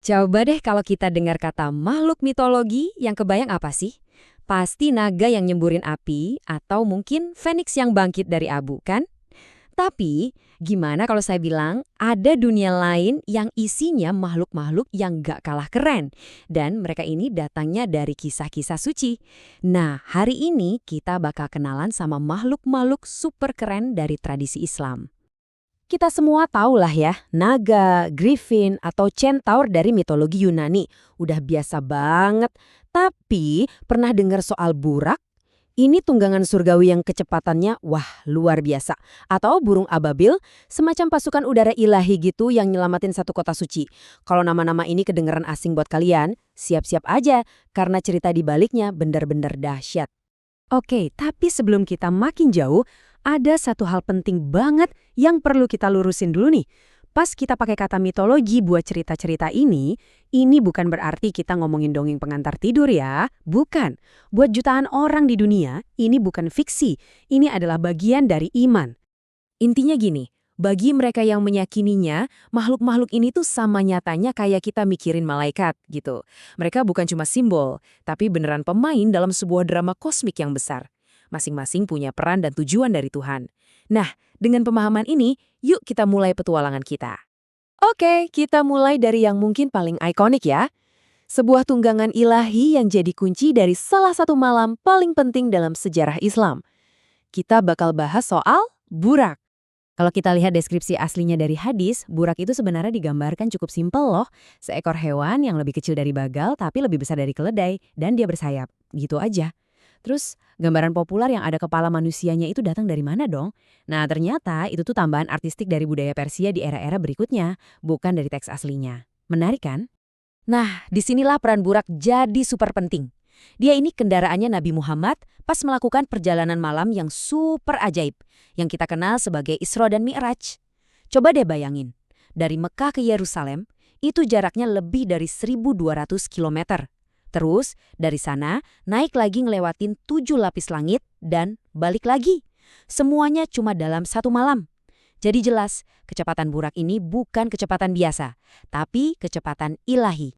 Coba deh kalau kita dengar kata makhluk mitologi, yang kebayang apa sih? Pasti naga yang nyemburin api, atau mungkin Phoenix yang bangkit dari abu, kan? Tapi, gimana kalau saya bilang ada dunia lain yang isinya makhluk-makhluk yang gak kalah keren? Dan mereka ini datangnya dari kisah-kisah suci. Nah, hari ini kita bakal kenalan sama makhluk-makhluk super keren dari tradisi Islam. Kita semua tahulah ya, naga, griffin, atau centaur dari mitologi Yunani. Udah biasa banget. Tapi, pernah dengar soal burak? Ini tunggangan surgawi yang kecepatannya, wah, luar biasa. Atau burung ababil, semacam pasukan udara ilahi gitu yang nyelamatin satu kota suci. Kalau nama-nama ini kedengeran asing buat kalian, siap-siap aja, karena cerita di baliknya benar-benar dahsyat. Oke, tapi sebelum kita makin jauh, ada satu hal penting banget yang perlu kita lurusin dulu nih. Pas kita pakai kata mitologi buat cerita-cerita ini bukan berarti kita ngomongin dongeng pengantar tidur ya. Bukan. Buat jutaan orang di dunia, ini bukan fiksi. Ini adalah bagian dari iman. Intinya gini, bagi mereka yang meyakininya, makhluk-makhluk ini tuh sama nyatanya kayak kita mikirin malaikat gitu. Mereka bukan cuma simbol, tapi beneran pemain dalam sebuah drama kosmik yang besar. Masing-masing punya peran dan tujuan dari Tuhan. Nah, dengan pemahaman ini, yuk kita mulai petualangan kita. Oke, kita mulai dari yang mungkin paling ikonik ya. Sebuah tunggangan ilahi yang jadi kunci dari salah satu malam paling penting dalam sejarah Islam. Kita bakal bahas soal burak. Kalau kita lihat deskripsi aslinya dari hadis, burak itu sebenarnya digambarkan cukup simpel loh. Seekor hewan yang lebih kecil dari bagal tapi lebih besar dari keledai, dan dia bersayap. Gitu aja. Terus, gambaran populer yang ada kepala manusianya itu datang dari mana dong? Nah, ternyata itu tuh tambahan artistik dari budaya Persia di era-era berikutnya, bukan dari teks aslinya. Menarik kan? Nah, disinilah peran burak jadi super penting. Dia ini kendaraannya Nabi Muhammad pas melakukan perjalanan malam yang super ajaib, yang kita kenal sebagai Isra dan Mi'raj. Coba deh bayangin, dari Mekah ke Yerusalem, itu jaraknya lebih dari 1.200 kilometer. Terus, dari sana, naik lagi ngelewatin 7 lapis langit dan balik lagi. Semuanya cuma dalam satu malam. Jadi jelas, kecepatan burak ini bukan kecepatan biasa, tapi kecepatan ilahi.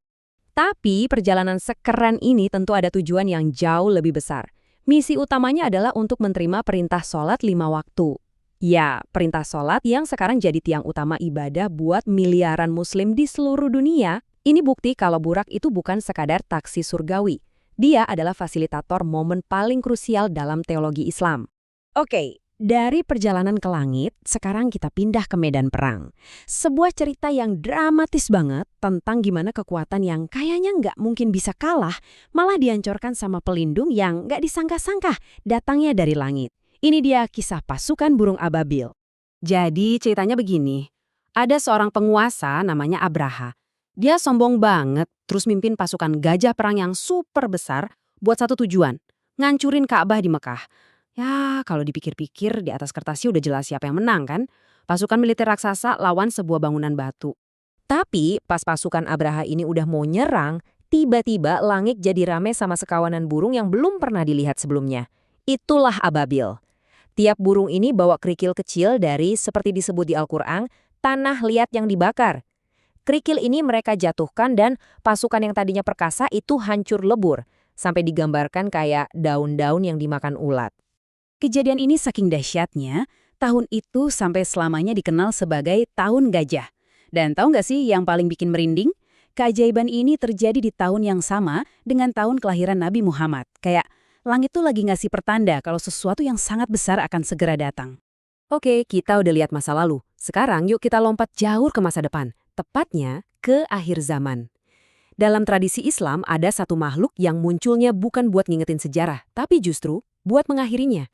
Tapi perjalanan sekeren ini tentu ada tujuan yang jauh lebih besar. Misi utamanya adalah untuk menerima perintah sholat 5 waktu. Ya, perintah sholat yang sekarang jadi tiang utama ibadah buat miliaran muslim di seluruh dunia. Ini bukti kalau burak itu bukan sekadar taksi surgawi. Dia adalah fasilitator momen paling krusial dalam teologi Islam. Oke. Dari perjalanan ke langit, sekarang kita pindah ke medan perang. Sebuah cerita yang dramatis banget tentang gimana kekuatan yang kayaknya nggak mungkin bisa kalah, malah dihancurkan sama pelindung yang nggak disangka-sangka datangnya dari langit. Ini dia kisah pasukan burung ababil. Jadi ceritanya begini, ada seorang penguasa namanya Abraha. Dia sombong banget, terus mimpin pasukan gajah perang yang super besar buat satu tujuan, ngancurin Ka'bah di Mekah. Ya, kalau dipikir-pikir di atas kertas sih udah jelas siapa yang menang kan? Pasukan militer raksasa lawan sebuah bangunan batu. Tapi pas pasukan Abraha ini udah mau nyerang, tiba-tiba langit jadi rame sama sekawanan burung yang belum pernah dilihat sebelumnya. Itulah ababil. Tiap burung ini bawa kerikil kecil dari, seperti disebut di Al-Quran, tanah liat yang dibakar. Kerikil ini mereka jatuhkan dan pasukan yang tadinya perkasa itu hancur lebur, sampai digambarkan kayak daun-daun yang dimakan ulat. Kejadian ini saking dahsyatnya, tahun itu sampai selamanya dikenal sebagai Tahun Gajah. Dan tahu nggak sih yang paling bikin merinding? Keajaiban ini terjadi di tahun yang sama dengan tahun kelahiran Nabi Muhammad. Kayak langit tuh lagi ngasih pertanda kalau sesuatu yang sangat besar akan segera datang. Oke, kita udah lihat masa lalu. Sekarang yuk kita lompat jauh ke masa depan. Tepatnya ke akhir zaman. Dalam tradisi Islam ada satu makhluk yang munculnya bukan buat ngingetin sejarah, tapi justru buat mengakhirinya.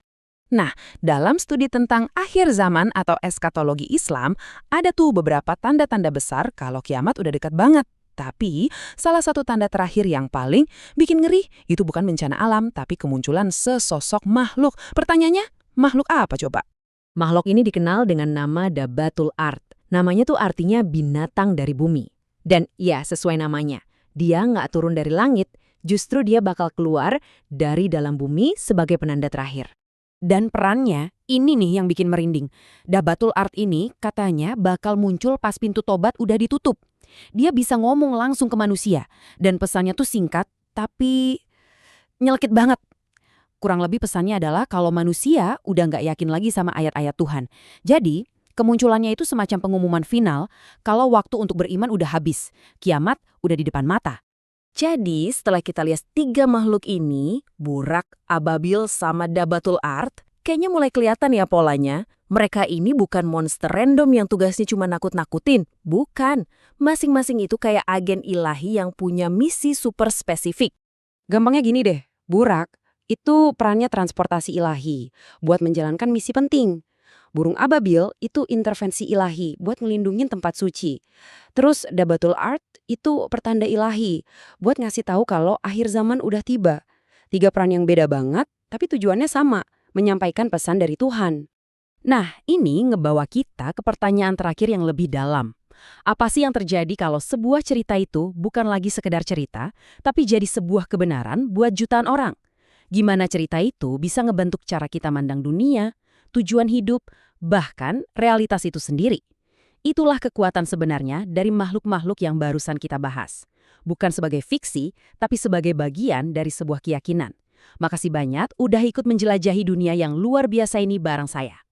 Nah, dalam studi tentang akhir zaman atau eskatologi Islam, ada tuh beberapa tanda-tanda besar kalau kiamat udah dekat banget. Tapi, salah satu tanda terakhir yang paling bikin ngeri, itu bukan bencana alam, tapi kemunculan sesosok makhluk. Pertanyaannya, makhluk apa coba? Makhluk ini dikenal dengan nama Dabatul Ard. Namanya tuh artinya binatang dari bumi. Dan ya, sesuai namanya, dia nggak turun dari langit, justru dia bakal keluar dari dalam bumi sebagai penanda terakhir. Dan perannya, ini nih yang bikin merinding. Dabatul Ard ini katanya bakal muncul pas pintu tobat udah ditutup. Dia bisa ngomong langsung ke manusia, dan pesannya tuh singkat, tapi nyelekit banget. Kurang lebih pesannya adalah kalau manusia udah nggak yakin lagi sama ayat-ayat Tuhan. Jadi, kemunculannya itu semacam pengumuman final kalau waktu untuk beriman udah habis. Kiamat udah di depan mata. Jadi, setelah kita lihat tiga makhluk ini, Burak, Ababil, sama Dabatul Art, kayaknya mulai kelihatan ya polanya. Mereka ini bukan monster random yang tugasnya cuma nakut-nakutin. Bukan. Masing-masing itu kayak agen ilahi yang punya misi super spesifik. Gampangnya gini deh, Burak itu perannya transportasi ilahi buat menjalankan misi penting. Burung ababil itu intervensi ilahi buat ngelindungin tempat suci. Terus Dabatul Art itu pertanda ilahi buat ngasih tahu kalau akhir zaman udah tiba. Tiga peran yang beda banget, tapi tujuannya sama, menyampaikan pesan dari Tuhan. Nah, ini ngebawa kita ke pertanyaan terakhir yang lebih dalam. Apa sih yang terjadi kalau sebuah cerita itu bukan lagi sekedar cerita, tapi jadi sebuah kebenaran buat jutaan orang? Gimana cerita itu bisa ngebentuk cara kita mandang dunia, tujuan hidup, bahkan realitas itu sendiri? Itulah kekuatan sebenarnya dari makhluk-makhluk yang barusan kita bahas. Bukan sebagai fiksi, tapi sebagai bagian dari sebuah keyakinan. Makasih banyak udah ikut menjelajahi dunia yang luar biasa ini bareng saya.